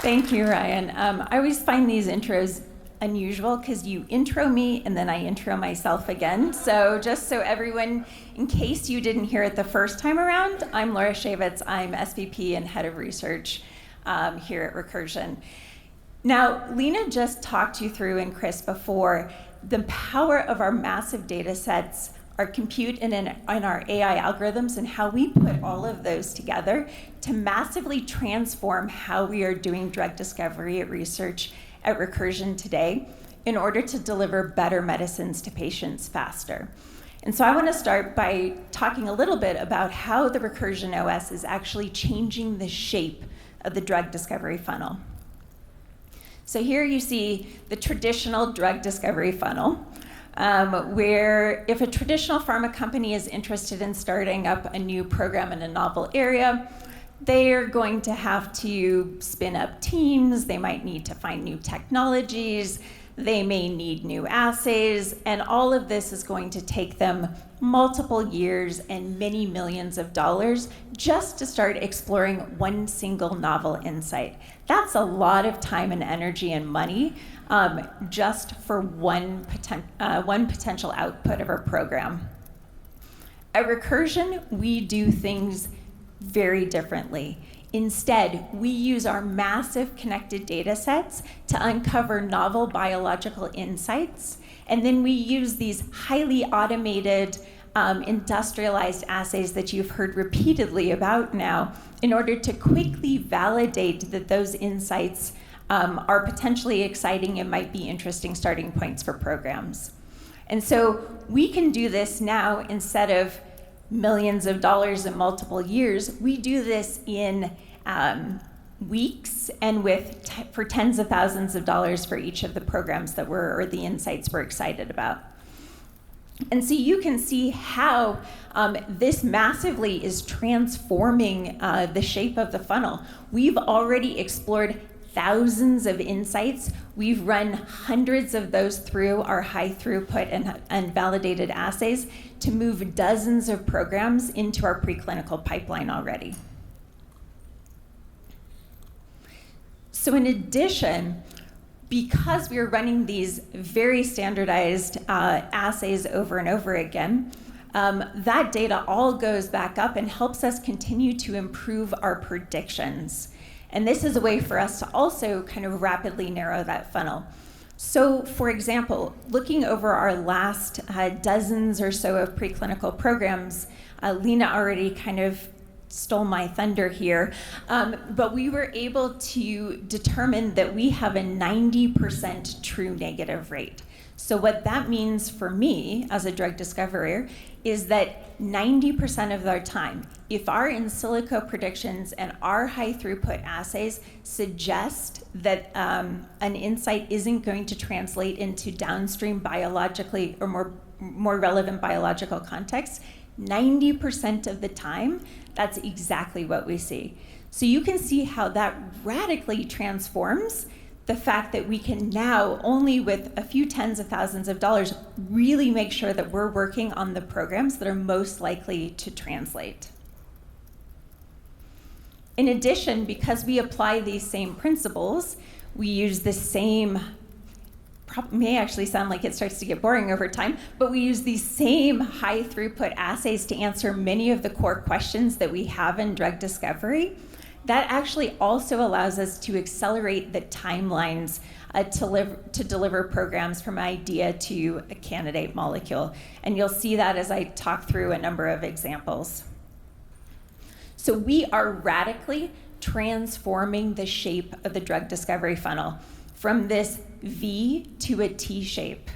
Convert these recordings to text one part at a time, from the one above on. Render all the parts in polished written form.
Thank you, Ryan. I always find these intros unusual because you intro me and then I intro myself again. So just so everyone, in case you didn't hear it the first time around, I'm Laura Schaevitz. I'm SVP and Head of Research here at Recursion. Now, Lena just talked you through, and Chris before, the power of our massive data sets, our compute and our AI algorithms, and how we put all of those together to massively transform how we are doing drug discovery at research at Recursion today in order to deliver better medicines to patients faster. And so I want to start by talking a little bit about how the Recursion OS is actually changing the shape of the drug discovery funnel. So here you see the traditional drug discovery funnel, where if a traditional pharma company is interested in starting up a new program in a novel area, they are going to have to spin up teams, they might need to find new technologies, they may need new assays, and all of this is going to take them multiple years and many millions of dollars just to start exploring one single novel insight. That's a lot of time and energy and money just for one potential output of our program. At Recursion, we do things very differently. Instead, we use our massive connected data sets to uncover novel biological insights, and then we use these highly automated industrialized assays that you've heard repeatedly about now in order to quickly validate that those insights are potentially exciting and might be interesting starting points for programs. And so we can do this now instead of millions of dollars in multiple years. We do this in weeks and for tens of thousands of dollars for each of the programs that or the insights we're excited about. And so you can see how this massively is transforming the shape of the funnel. We've already explored thousands of insights. We've run hundreds of those through our high throughput and validated assays to move dozens of programs into our preclinical pipeline already. So in addition, because we're running these very standardized assays over and over again, that data all goes back up and helps us continue to improve our predictions. And this is a way for us to also kind of rapidly narrow that funnel. So for example, looking over our last dozens or so of preclinical programs, Lena already kind of stole my thunder here, but we were able to determine that we have a 90% true negative rate. So what that means for me as a drug discoverer is that 90% of our time, if our in silico predictions and our high throughput assays suggest that an insight isn't going to translate into downstream biologically or more relevant biological context, 90% of the time, that's exactly what we see. So you can see how that radically transforms the fact that we can now, only with a few tens of thousands of dollars, really make sure that we're working on the programs that are most likely to translate. In addition, because we apply these same principles, we use the same, may actually sound like it starts to get boring over time, but we use these same high throughput assays to answer many of the core questions that we have in drug discovery. That actually also allows us to accelerate the timelines to deliver programs from idea to a candidate molecule. And you'll see that as I talk through a number of examples. So we are radically transforming the shape of the drug discovery funnel from this V to a T shape.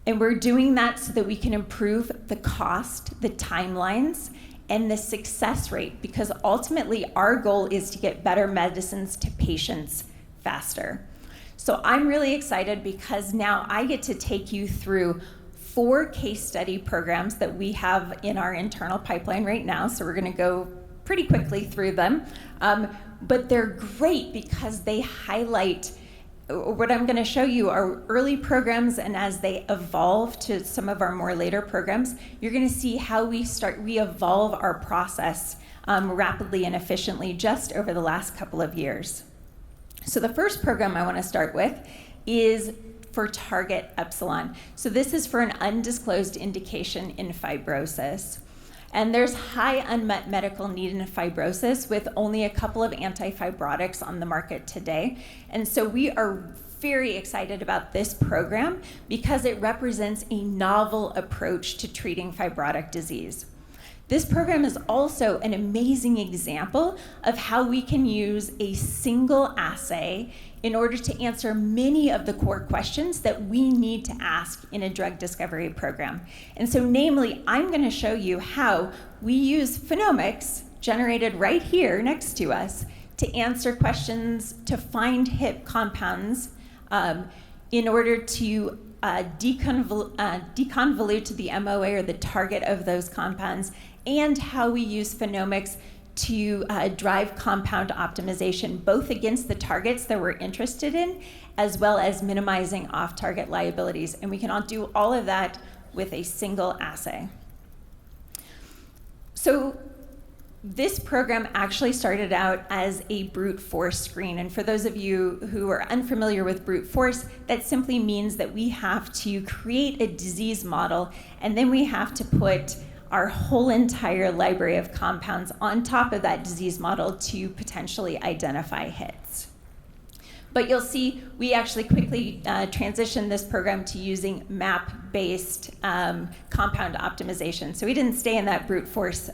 And we're doing that so that we can improve the cost, the timelines, and the success rate, because ultimately our goal is to get better medicines to patients faster. So I'm really excited because now I get to take you through 4 case study programs that we have in our internal pipeline right now. So we're gonna go pretty quickly through them. But they're great because they highlight what I'm going to show you are early programs, and as they evolve to some of our more later programs, you're going to see how we evolve our process rapidly and efficiently just over the last couple of years. So the first program I want to start with is for target epsilon. So this is for an undisclosed indication in fibrosis. And there's high unmet medical need in fibrosis with only a couple of antifibrotics on the market today. And so we are very excited about this program because it represents a novel approach to treating fibrotic disease. This program is also an amazing example of how we can use a single assay in order to answer many of the core questions that we need to ask in a drug discovery program. And so namely, I'm going to show you how we use phenomics generated right here next to us to answer questions, to find hit compounds in order to deconvolute the MOA or the target of those compounds, and how we use phenomics to drive compound optimization, both against the targets that we're interested in, as well as minimizing off-target liabilities. And we can do all of that with a single assay. So this program actually started out as a brute force screen. And for those of you who are unfamiliar with brute force, that simply means that we have to create a disease model, and then we have to put our whole entire library of compounds on top of that disease model to potentially identify hits. But you'll see we actually quickly transitioned this program to using map-based compound optimization. So we didn't stay in that brute force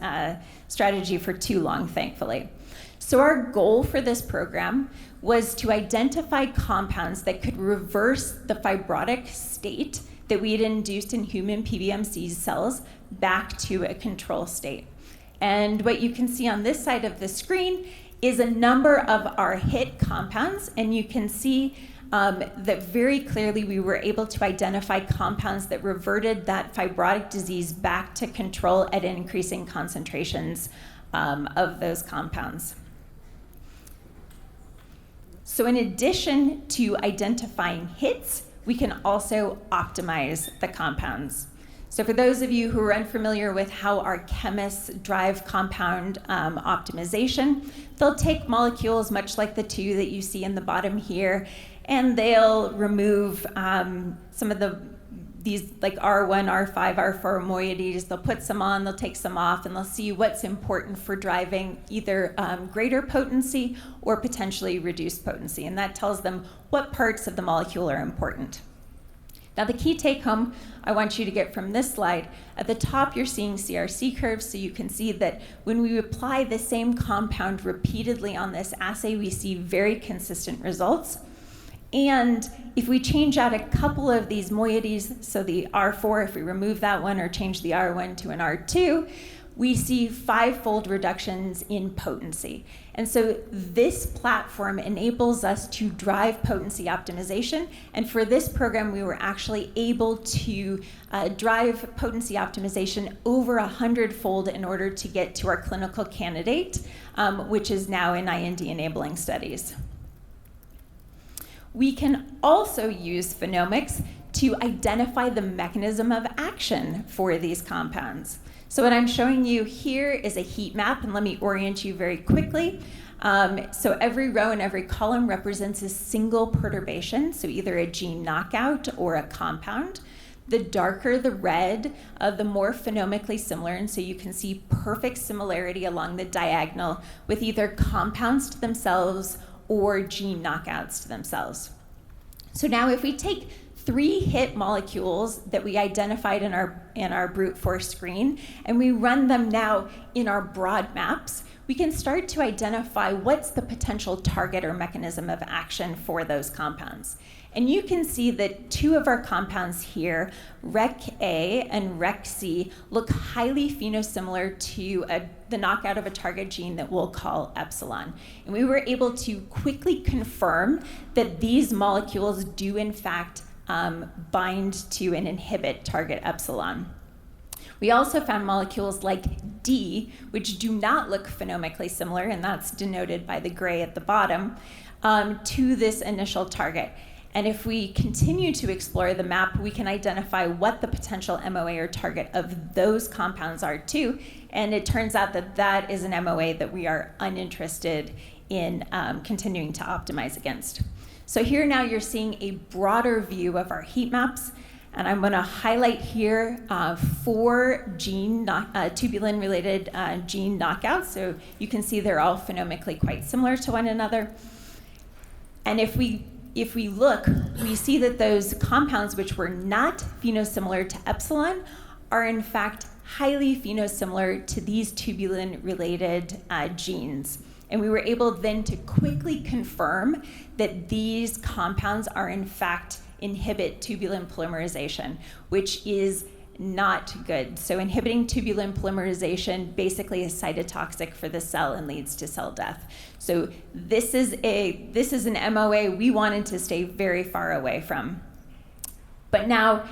strategy for too long, thankfully. So our goal for this program was to identify compounds that could reverse the fibrotic state that we had induced in human PBMC cells back to a control state. And what you can see on this side of the screen is a number of our hit compounds, and you can see that very clearly we were able to identify compounds that reverted that fibrotic disease back to control at increasing concentrations of those compounds. So in addition to identifying hits, we can also optimize the compounds. So for those of you who are unfamiliar with how our chemists drive compound optimization, they'll take molecules much like the two that you see in the bottom here, and they'll remove some of these like R1, R5, R4 moieties. They'll put some on, they'll take some off, and they'll see what's important for driving either greater potency or potentially reduced potency. And that tells them what parts of the molecule are important. Now the key take home I want you to get from this slide, at the top you're seeing CRC curves, so you can see that when we apply the same compound repeatedly on this assay, we see very consistent results. And if we change out a couple of these moieties, so the R4, if we remove that one or change the R1 to an R2, we see 5-fold reductions in potency. And so this platform enables us to drive potency optimization. And for this program, we were actually able to drive potency optimization over 100-fold in order to get to our clinical candidate, which is now in IND-enabling studies. We can also use phenomics to identify the mechanism of action for these compounds. So what I'm showing you here is a heat map, and let me orient you very quickly. So every row and every column represents a single perturbation, so either a gene knockout or a compound. The darker the red, the more phenomically similar, and so you can see perfect similarity along the diagonal with either compounds to themselves or gene knockouts to themselves. So now if we take 3 hit molecules that we identified in our brute force screen, and we run them now in our broad maps, we can start to identify what's the potential target or mechanism of action for those compounds. And you can see that 2 of our compounds here, REC-A and REC-C, look highly phenosimilar to the knockout of a target gene that we'll call epsilon. And we were able to quickly confirm that these molecules do in fact bind to and inhibit target epsilon. We also found molecules like D, which do not look phenomically similar, and that's denoted by the gray at the bottom, to this initial target. And if we continue to explore the map, we can identify what the potential MOA or target of those compounds are too. And it turns out that that is an MOA that we are uninterested in continuing to optimize against. So here now you're seeing a broader view of our heat maps, and I'm going to highlight here 4 tubulin-related gene knockouts. So you can see they're all phenomically quite similar to one another. And if we look, we see that those compounds which were not phenosimilar to epsilon are in fact highly phenosimilar to these tubulin-related genes. And we were able then to quickly confirm that these compounds are in fact inhibit tubulin polymerization, which is not good. So inhibiting tubulin polymerization basically is cytotoxic for the cell and leads to cell death. So this is an MOA we wanted to stay very far away from. But now,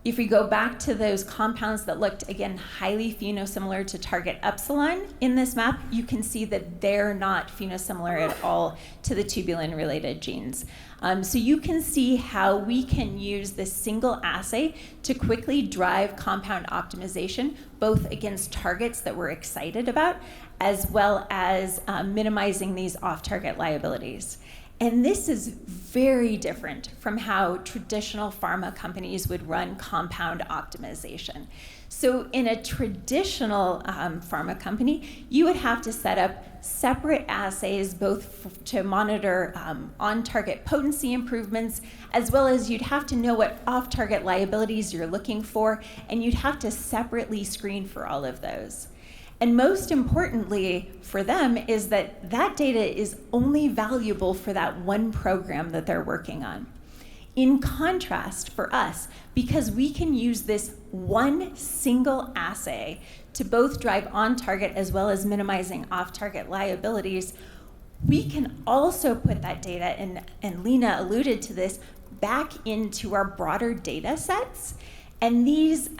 if we go back to those compounds that looked, again, highly phenosimilar to target epsilon in this map, you can see that they're not phenosimilar at all to the tubulin-related genes. So you can see how we can use this single assay to quickly drive compound optimization, both against targets that we're excited about, as well as minimizing these off-target liabilities. And this is very different from how traditional pharma companies would run compound optimization. So in a traditional pharma company, you would have to set up separate assays both to monitor on-target potency improvements, as well as you'd have to know what off-target liabilities you're looking for, and you'd have to separately screen for all of those. And most importantly for them is that that data is only valuable for that one program that they're working on. In contrast for us, because we can use this one single assay to both drive on-target as well as minimizing off-target liabilities, we can also put that data, and Lena alluded to this, back into our broader data sets. And these,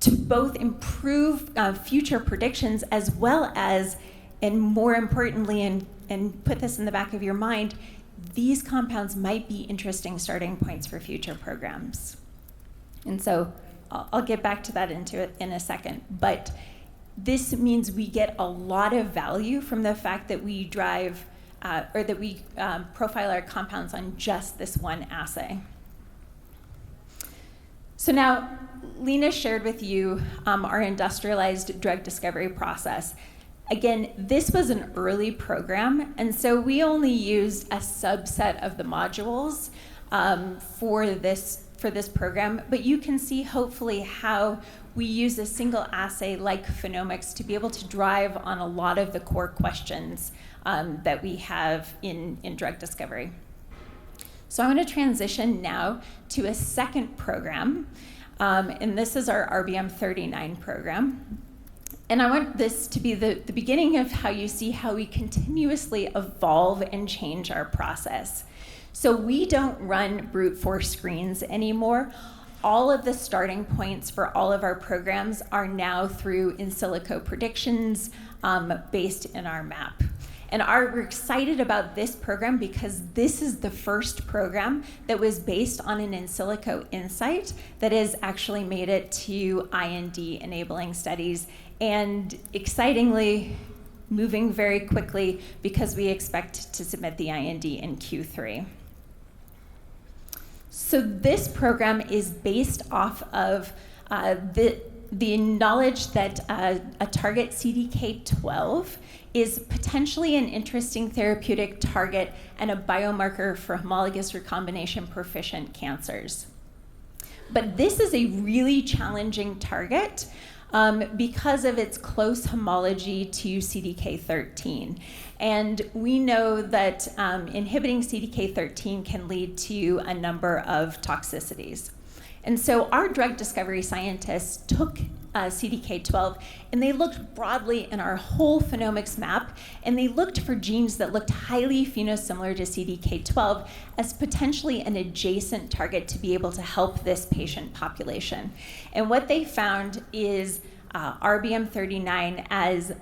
to both improve future predictions as well as, and more importantly, and put this in the back of your mind, these compounds might be interesting starting points for future programs. And so I'll get back to that in a second. But this means we get a lot of value from the fact that we drive, or that we profile our compounds on just this one assay. So now, Lena shared with you our industrialized drug discovery process. Again, this was an early program, and so we only used a subset of the modules for this program, but you can see hopefully how we use a single assay like phenomics to be able to drive on a lot of the core questions that we have in drug discovery. So I'm going to transition now to a second program, and this is our RBM39 program. And I want this to be the beginning of how you see how we continuously evolve and change our process. So we don't run brute force screens anymore. All of the starting points for all of our programs are now through in silico predictions based in our map. And we're excited about this program because this is the first program that was based on an in silico insight that has actually made it to IND enabling studies, and excitingly moving very quickly because we expect to submit the IND in Q3. So this program is based off of the knowledge that a target CDK12 is potentially an interesting therapeutic target and a biomarker for homologous recombination proficient cancers. But this is a really challenging target because of its close homology to CDK13. And we know that inhibiting CDK13 can lead to a number of toxicities. And so our drug discovery scientists took CDK12 and they looked broadly in our whole phenomics map, and they looked for genes that looked highly phenosimilar to CDK12 as potentially an adjacent target to be able to help this patient population. And what they found is RBM39 as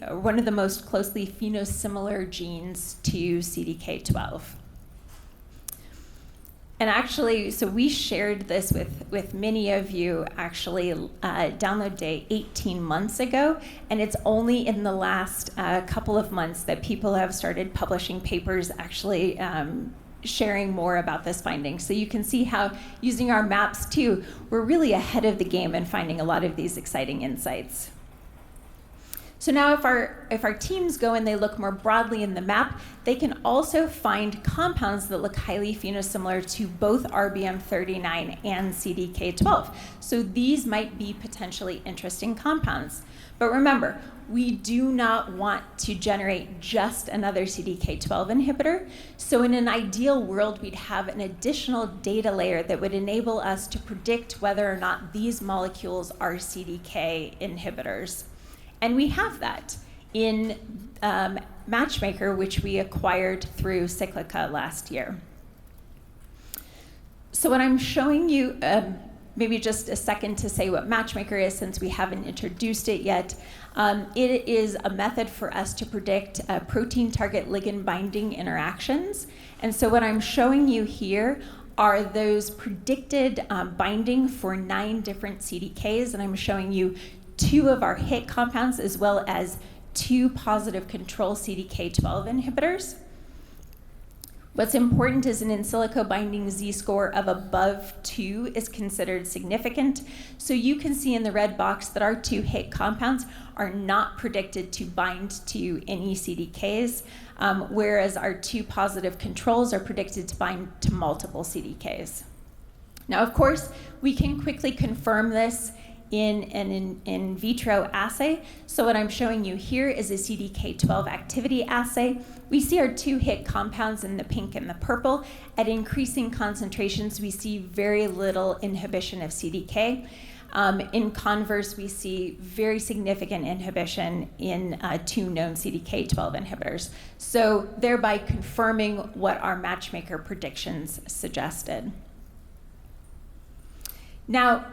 one of the most closely phenosimilar genes to CDK12. And actually, so we shared this with many of you actually download day 18 months ago, and it's only in the last couple of months that people have started publishing papers actually sharing more about this finding. So you can see how using our maps too, we're really ahead of the game in finding a lot of these exciting insights. So now if our teams go and they look more broadly in the map, they can also find compounds that look highly phenosimilar to both RBM39 and CDK12. So these might be potentially interesting compounds. But remember, we do not want to generate just another CDK12 inhibitor. So in an ideal world, we'd have an additional data layer that would enable us to predict whether or not these molecules are CDK inhibitors. And we have that in Matchmaker, which we acquired through Cyclica last year. So what I'm showing you, maybe just a second to say what Matchmaker is, since we haven't introduced it yet. It is a method for us to predict protein target ligand binding interactions. And so what I'm showing you here are those predicted binding for 9 different CDKs, and I'm showing you 2 of our hit compounds as well as 2 positive control CDK12 inhibitors. What's important is an in silico binding Z-score of above 2 is considered significant. So you can see in the red box that our 2 hit compounds are not predicted to bind to any CDKs, whereas our 2 positive controls are predicted to bind to multiple CDKs. Now, of course, we can quickly confirm this in an in vitro assay. So what I'm showing you here is a CDK12 activity assay. We see our 2 hit compounds in the pink and the purple. At increasing concentrations, we see very little inhibition of CDK. In converse, we see very significant inhibition in 2 known CDK12 inhibitors. So thereby confirming what our Matchmaker predictions suggested. Now,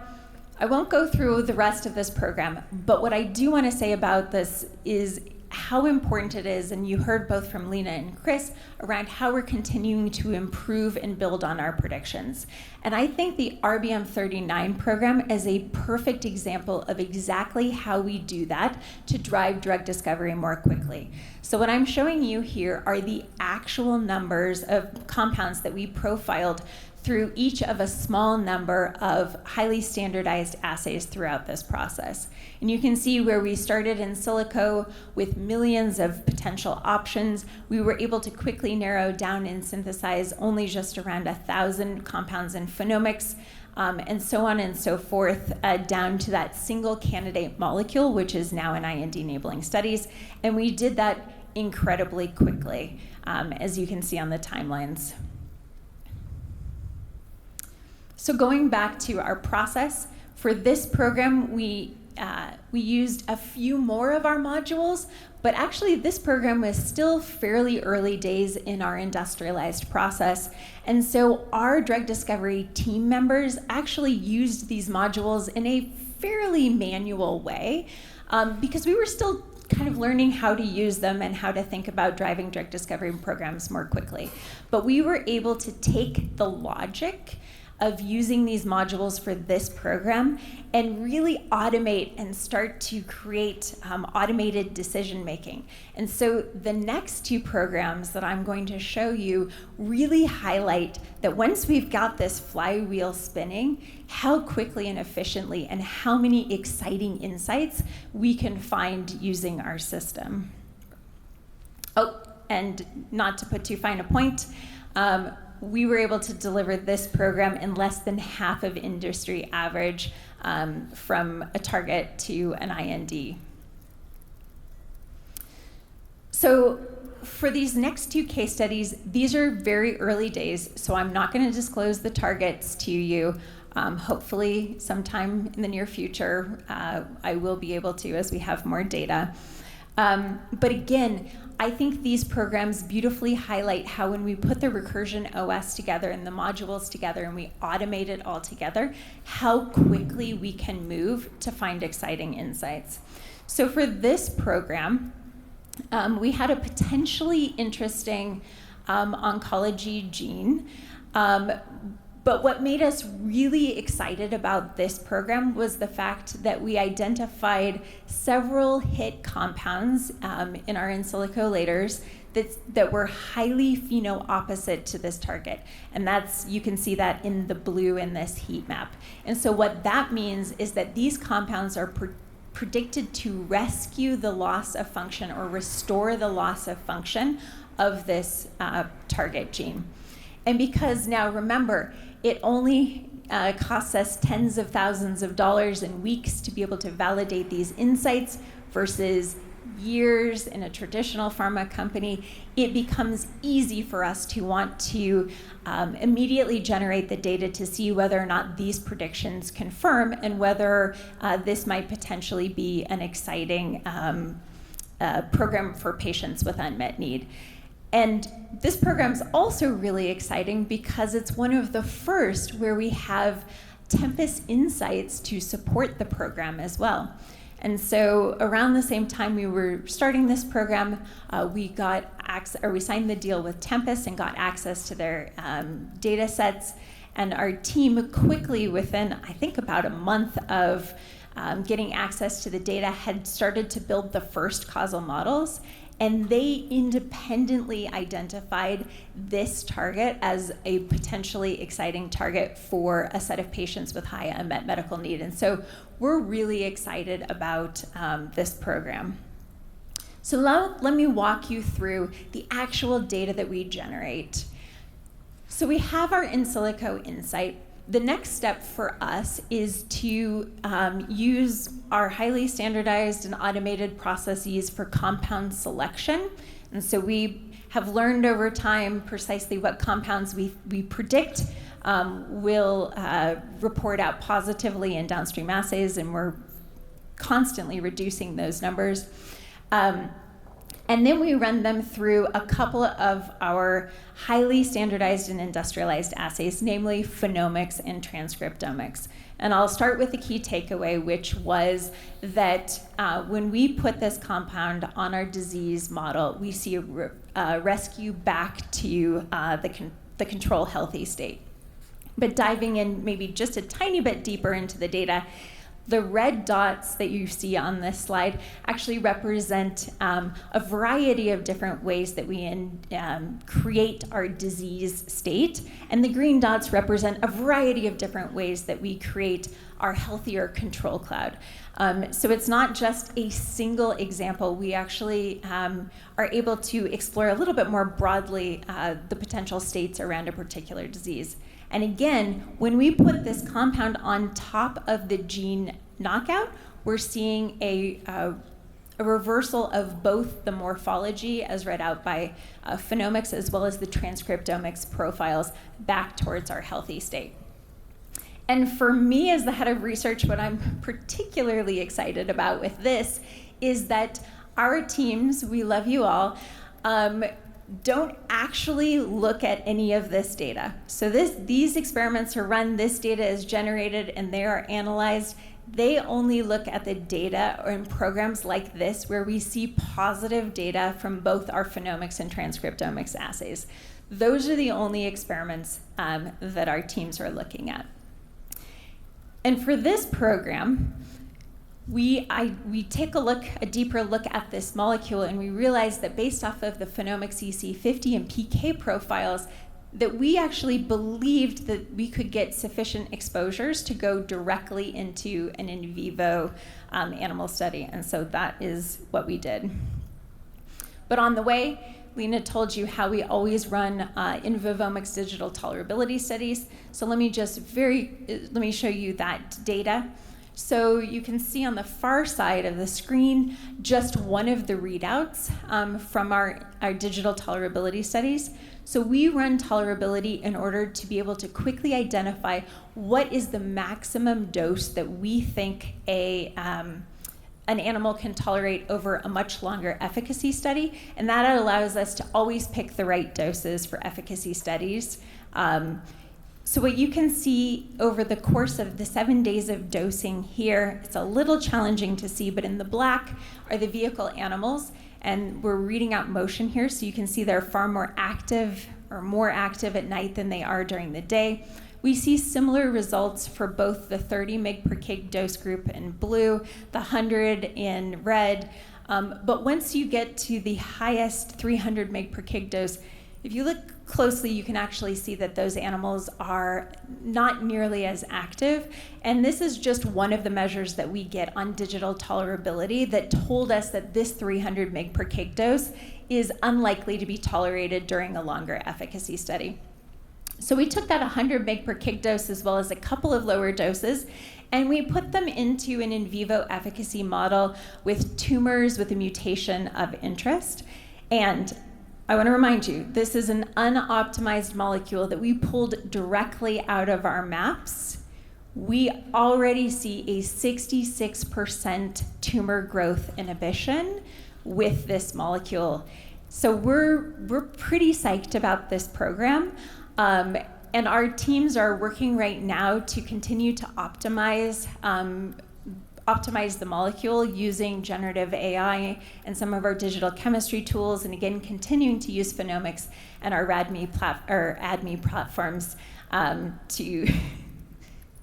I won't go through the rest of this program, but what I do want to say about this is how important it is, and you heard both from Lena and Chris, around how we're continuing to improve and build on our predictions. And I think the RBM39 program is a perfect example of exactly how we do that to drive drug discovery more quickly. So what I'm showing you here are the actual numbers of compounds that we profiled through each of a small number of highly standardized assays throughout this process. And you can see where we started in silico with millions of potential options. We were able to quickly narrow down and synthesize only just around 1,000 compounds in phenomics, and so on and so forth, down to that single candidate molecule, which is now in IND-enabling studies. And we did that incredibly quickly, as you can see on the timelines. So going back to our process, for this program, we used a few more of our modules, but actually this program was still fairly early days in our industrialized process. And so our drug discovery team members actually used these modules in a fairly manual way, because we were still kind of learning how to use them and how to think about driving drug discovery programs more quickly. But we were able to take the logic of using these modules for this program and really automate and start to create automated decision making. And so the next 2 programs that I'm going to show you really highlight that once we've got this flywheel spinning, how quickly and efficiently and how many exciting insights we can find using our system. Oh, and not to put too fine a point, we were able to deliver this program in less than half of industry average, from a target to an IND. So for these next 2 case studies, these are very early days, so I'm not going to disclose the targets to you. Hopefully sometime in the near future, I will be able to as we have more data. But again, I think these programs beautifully highlight how when we put the Recursion OS together and the modules together and we automate it all together, how quickly we can move to find exciting insights. So for this program, we had a potentially interesting oncology gene But what made us really excited about this program was the fact that we identified several hit compounds in our in silico laters that were highly pheno-opposite to this target. And you can see that in the blue in this heat map. And so what that means is that these compounds are predicted to rescue the loss of function or restore the loss of function of this target gene. And because now, remember, it only costs us tens of thousands of dollars and weeks to be able to validate these insights versus years in a traditional pharma company, it becomes easy for us to want to immediately generate the data to see whether or not these predictions confirm and whether this might potentially be an exciting program for patients with unmet need. And this program's also really exciting because it's one of the first where we have Tempus insights to support the program as well. And so around the same time we were starting this program, we signed the deal with Tempus and got access to their data sets. And our team quickly, within I think about a month of getting access to the data, had started to build the first causal models. And they independently identified this target as a potentially exciting target for a set of patients with high unmet medical need. And so we're really excited about this program. So let me walk you through the actual data that we generate. So we have our in silico insight. The next step for us is to use our highly standardized and automated processes for compound selection. And so we have learned over time precisely what compounds we predict will report out positively in downstream assays, and we're constantly reducing those numbers. And then we run them through a couple of our highly standardized and industrialized assays, namely phenomics and transcriptomics. And I'll start with the key takeaway, which was that when we put this compound on our disease model, we see a rescue back to the control healthy state. But diving in maybe just a tiny bit deeper into the data, the red dots that you see on this slide actually represent a variety of different ways that we create our disease state, and the green dots represent a variety of different ways that we create our healthier control cloud. So it's not just a single example. We actually are able to explore a little bit more broadly the potential states around a particular disease. And again, when we put this compound on top of the gene knockout, we're seeing a reversal of both the morphology as read out by phenomics as well as the transcriptomics profiles back towards our healthy state. And for me as the head of research, what I'm particularly excited about with this is that our teams, we love you all, don't actually look at any of this data. So these experiments are run, this data is generated, and they are analyzed. They only look at the data in programs like this where we see positive data from both our phenomics and transcriptomics assays. Those are the only experiments that our teams are looking at. And for this program, we take a deeper look at this molecule, and we realize that based off of the phenomics EC50 and PK profiles, that we actually believed that we could get sufficient exposures to go directly into an in vivo animal study. And so that is what we did. But on the way, Lena told you how we always run in vivomics digital tolerability studies. So let me show you that data. So you can see on the far side of the screen just one of the readouts from our digital tolerability studies. So we run tolerability in order to be able to quickly identify what is the maximum dose that we think an animal can tolerate over a much longer efficacy study, and that allows us to always pick the right doses for efficacy studies. So what you can see over the course of the 7 days of dosing here, it's a little challenging to see, but in the black are the vehicle animals, and we're reading out motion here, so you can see they're far more active or more active at night than they are during the day. We see similar results for both the 30 mg per kg dose group in blue, the 100 in red. But once you get to the highest 300 mg per kg dose, if you look closely, you can actually see that those animals are not nearly as active. And this is just one of the measures that we get on digital tolerability that told us that this 300 mg per kg dose is unlikely to be tolerated during a longer efficacy study. So we took that 100 mg per kg dose as well as a couple of lower doses, and we put them into an in vivo efficacy model with tumors with a mutation of interest. And I want to remind you, this is an unoptimized molecule that we pulled directly out of our maps. We already see a 66% tumor growth inhibition with this molecule. So we're pretty psyched about this program. And our teams are working right now to continue to optimize the molecule using generative AI and some of our digital chemistry tools, and again, continuing to use phenomics and our ADME platforms to,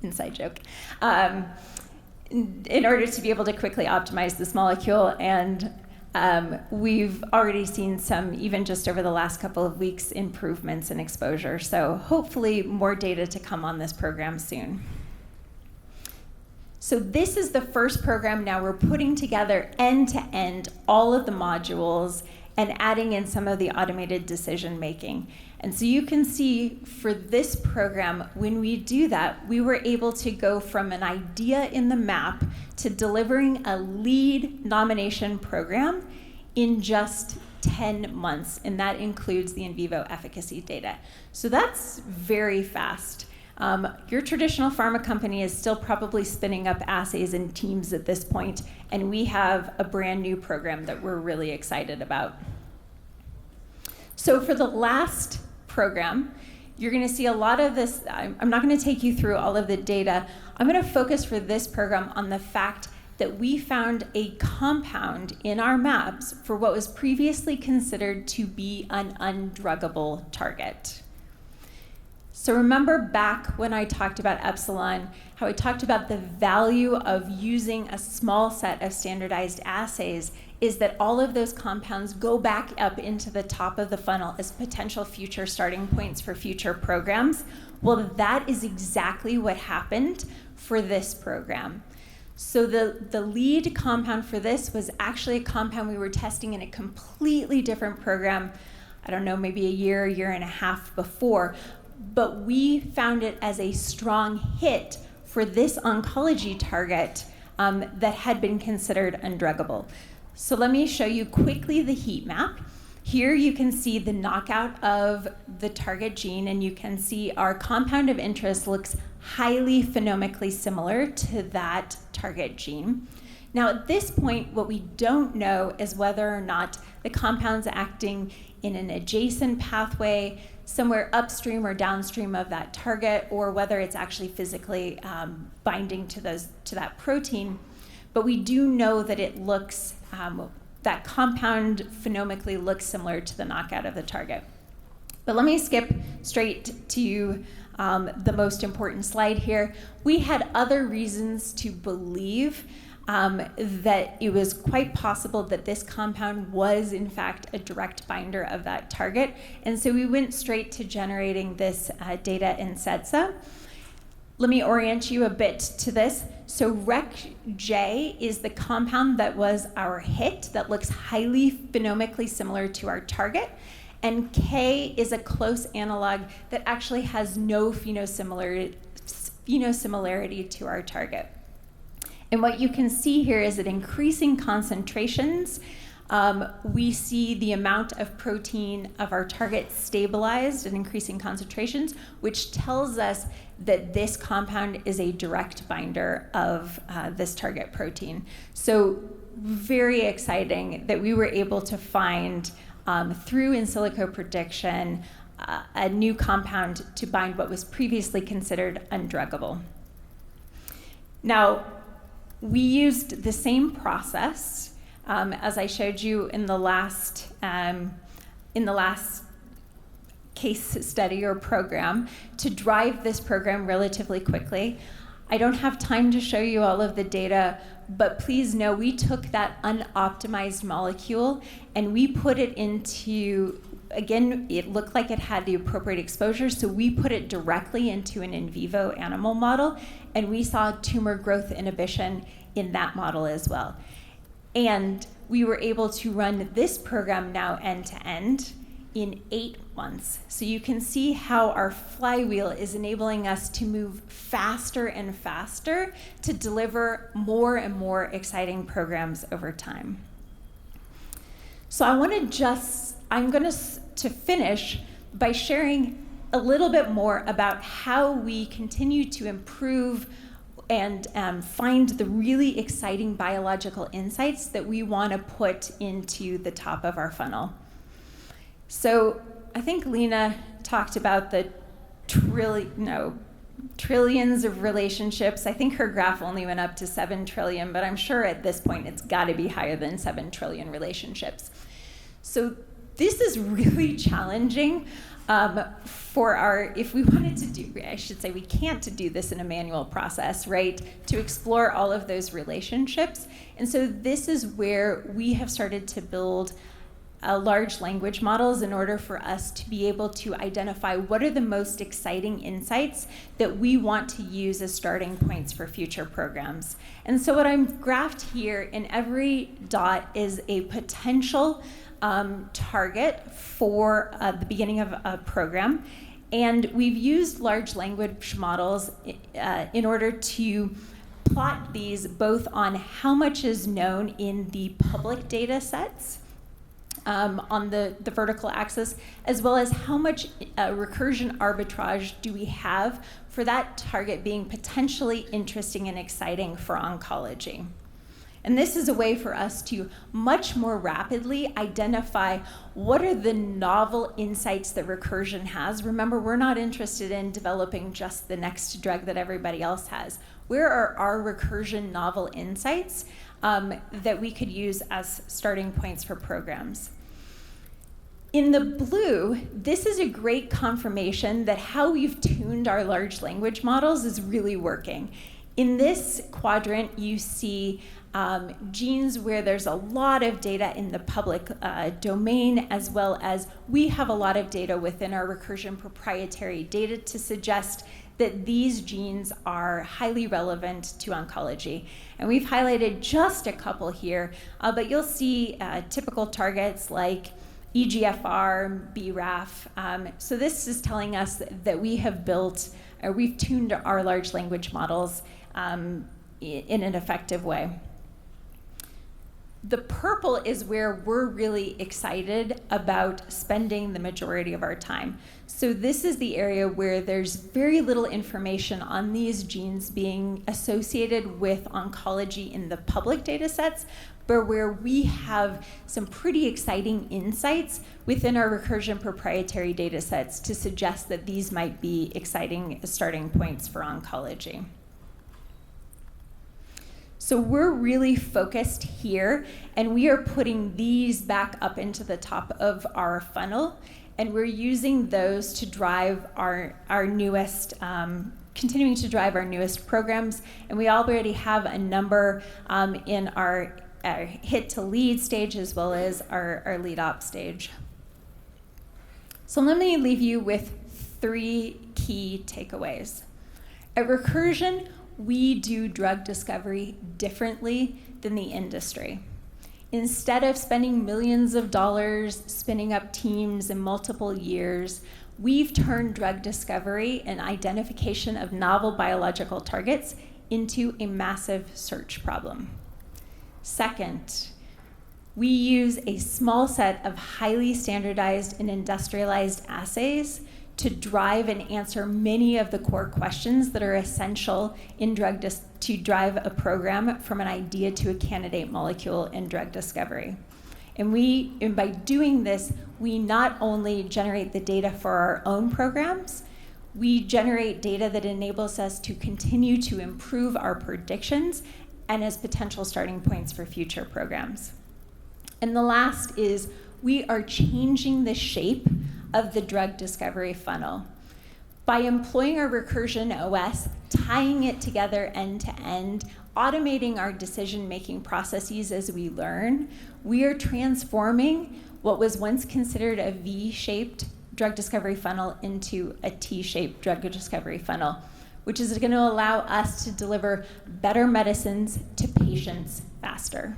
inside joke, in order to be able to quickly optimize this molecule. And we've already seen some, even just over the last couple of weeks, improvements in exposure. So hopefully more data to come on this program soon. So this is the first program now we're putting together end-to-end all of the modules and adding in some of the automated decision making. And so you can see for this program, when we do that, we were able to go from an idea in the map to delivering a lead nomination program in just 10 months, and that includes the in vivo efficacy data. So that's very fast. Your traditional pharma company is still probably spinning up assays and teams at this point, and we have a brand new program that we're really excited about. So for the last program, you're going to see a lot of this. I'm not going to take you through all of the data. I'm going to focus for this program on the fact that we found a compound in our maps for what was previously considered to be an undruggable target. So remember back when I talked about Epsilon, how I talked about the value of using a small set of standardized assays is that all of those compounds go back up into the top of the funnel as potential future starting points for future programs. Well, that is exactly what happened for this program. So the lead compound for this was actually a compound we were testing in a completely different program, I don't know, maybe a year and a half before, but we found it as a strong hit for this oncology target that had been considered undruggable. So let me show you quickly the heat map. Here you can see the knockout of the target gene, and you can see our compound of interest looks highly phenomically similar to that target gene. Now at this point, what we don't know is whether or not the compound's acting in an adjacent pathway somewhere upstream or downstream of that target, or whether it's actually physically binding to that protein. But we do know that it looks, that compound phenomically looks similar to the knockout of the target. But let me skip straight to the most important slide here. We had other reasons to believe that it was quite possible that this compound was in fact a direct binder of that target. And so we went straight to generating this data in SETSA. Let me orient you a bit to this. So RecJ is the compound that was our hit that looks highly phenomically similar to our target. And K is a close analog that actually has no phenosimilarity to our target. And what you can see here is at increasing concentrations, we see the amount of protein of our target stabilized at increasing concentrations, which tells us that this compound is a direct binder of this target protein. So very exciting that we were able to find, through in silico prediction, a new compound to bind what was previously considered undruggable. Now, we used the same process case study or program to drive this program relatively quickly. I don't have time to show you all of the data, but please know we took that unoptimized molecule and we put it into, again, it looked like it had the appropriate exposure, so we put it directly into an in vivo animal model, and we saw tumor growth inhibition in that model as well. And we were able to run this program now end to end in 8 months. So you can see how our flywheel is enabling us to move faster and faster to deliver more and more exciting programs over time. So I'm going to finish by sharing a little bit more about how we continue to improve and find the really exciting biological insights that we want to put into the top of our funnel. So I think Lena talked about the trillions of relationships. I think her graph only went up to 7 trillion, but I'm sure at this point it's got to be higher than 7 trillion relationships. So this is really challenging if we wanted to do, I should say we can't do this in a manual process, right? To explore all of those relationships. And so this is where we have started to build large language models in order for us to be able to identify what are the most exciting insights that we want to use as starting points for future programs. And so what I'm graphed here in every dot is a potential target for the beginning of a program. And we've used large language models in order to plot these both on how much is known in the public data sets on the vertical axis, as well as how much recursion arbitrage do we have for that target being potentially interesting and exciting for oncology. And this is a way for us to much more rapidly identify what are the novel insights that Recursion has. Remember, we're not interested in developing just the next drug that everybody else has. Where are our Recursion novel insights that we could use as starting points for programs? In the blue, this is a great confirmation that how we've tuned our large language models is really working. In this quadrant, you see genes where there's a lot of data in the public domain, as well as we have a lot of data within our Recursion proprietary data to suggest that these genes are highly relevant to oncology. And we've highlighted just a couple here, but you'll see typical targets like EGFR, BRAF. So this is telling us that we have we've tuned our large language models in an effective way. The purple is where we're really excited about spending the majority of our time. So this is the area where there's very little information on these genes being associated with oncology in the public data sets, but where we have some pretty exciting insights within our Recursion proprietary data sets to suggest that these might be exciting starting points for oncology. So we're really focused here, and we are putting these back up into the top of our funnel, and we're using those to drive our newest, continuing to drive our newest programs, and we already have a number in our hit to lead stage as well as our lead op stage. So let me leave you with 3 key takeaways. At Recursion, we do drug discovery differently than the industry. Instead of spending millions of dollars spinning up teams in multiple years, we've turned drug discovery and identification of novel biological targets into a massive search problem. Second, we use a small set of highly standardized and industrialized assays to drive and answer many of the core questions that are essential in to drive a program from an idea to a candidate molecule in drug discovery. And by doing this, we not only generate the data for our own programs, we generate data that enables us to continue to improve our predictions and as potential starting points for future programs. And the last is we are changing the shape of the drug discovery funnel. By employing our Recursion OS, tying it together end to end, automating our decision-making processes as we learn, we are transforming what was once considered a V-shaped drug discovery funnel into a T-shaped drug discovery funnel, which is going to allow us to deliver better medicines to patients faster.